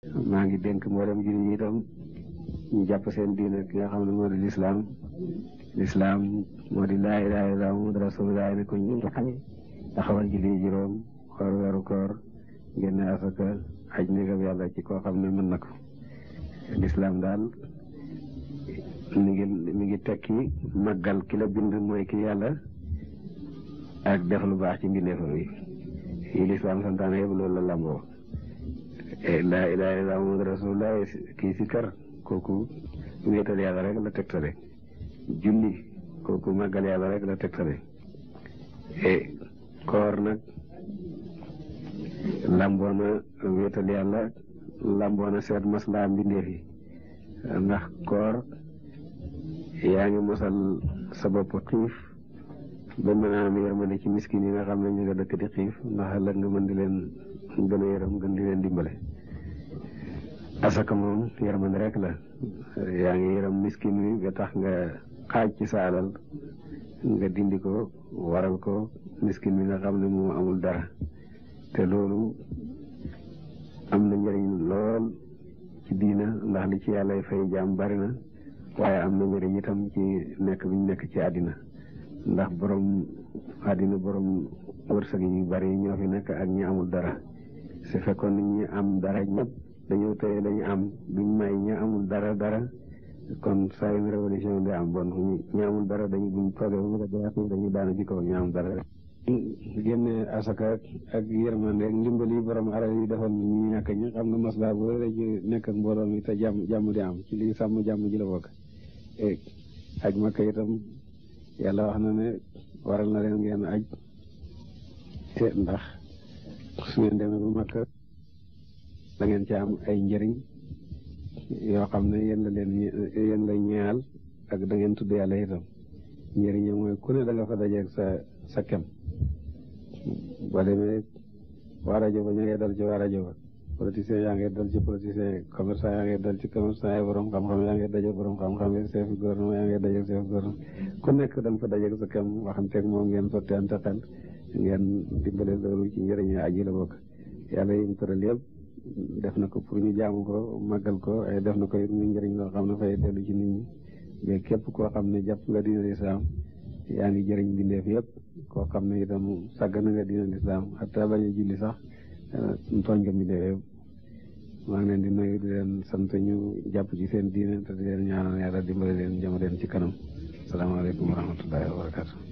maa ngi dénk mboolem jullit ñi itam ñu jàpp seen diine ki nga xam ne moo di lislaam moo di laa ilaaha illallaah Muhammadu rasuulullaah ne ko ñu nga xam taxawal julli juróom xoor weeru koor génne asaka aj négam yàlla ci koo xam ne mën na ko. lislaam daal mi ngi tekki màggal ki la bind mooy ki yàlla ak def lu baax ci mbindeefam yi lislaam santaane yëpp loolu la lamboo. laa ilaaha illallaah Muhammadu rasuulullaah kii si kër kooku wéetal yàlla rek la tegtale. julli kooku màggal yàlla rek la tegtale. koor nag lamboona wéetal yàlla lamboona seet maslaa mbindeef yi ndax koor yaa ngi mosal sa bopp xiif ba mën a am yërmande ci miskin yi nga xam ne ñu nga dëkk di xiif ndax ëllëg nga mën di leen gën a yërëm gën di leen dimbale. asaka moom yërmande rek la yaa ngi yërëm miskin wi ba tax nga xaaj ci sa alal nga dindi ko waral ko miskin wi nga xam ne moom amul dara te loolu am na njëriñ lool ci diina ndax li ci yàlla fay jaam bari na waaye am na njëriñ itam ci nekk bi ñu nekk ci àddina ndax borom àddina borom wërsëg yu bari ñoo fi nekk ak ñi amul dara su fekkoon ni ñi am dara ñëpp dañoo tëye dañu am duñ may ñi amul dara kon saa yu révolution di am bon ñi amul dara dañu buñ toogee ba mu def dañu daanu ci kaw ñi am dara rek. génne asaka ak yërmande ak ndimbal yi borom alal yi defal ñu ñàkk ñi xam nga maslaa bu rëy ci nekk ak mbooloo mi te jàmm di am ci li sàmm jàmm ji la bokk. aj Makka itam yàlla wax na ne waral na leen ngeen aj te ndax su ngeen demee bu Makka da ngeen ci am ay njëriñ yoo xam ne yéen la ñeyal ak da ngeen tudd yàlla itam njëriñ yi mooy ku ne da nga fa dajeeg sa kem boo demee waa rajo ba ñu ngay dal ci waa rajo ba politicien yaa ngay dal ci politicien yi commerçant yaa ngay dal ci commerçant yi borom xam-xam yaa ngay dajeeg borom xam-xam yi chef gouvernement yaa ngay dajeeg chef gouvernement ku nekk da nga fa dajeeg sa kem waxanteeg moom ngeen sottante xel ngeen dimbale loolu ci njëriñ aji la bokk. yàlla yi mu tëral yëpp def na ko pour ñu jaamu ko màggal ko ay def na ko it muy njëriñ loo xam ne fay dellu ci nit ñi mais képp koo xam ne jàpp nga diina lislaam yaa ngi jëriñ bindeef yëpp koo xam ne itam sàgg na nga diina lislaam xataa bañ a julli sax tooñ nga bindeef yëpp. maa ngi leen di nuyu di leen sant ñu jàpp ci seen diine te di leen ñaanal yàlla dimbale leen jëma leen ci kanam. salaamaaleykum wa rahmatullahi wa barakatu.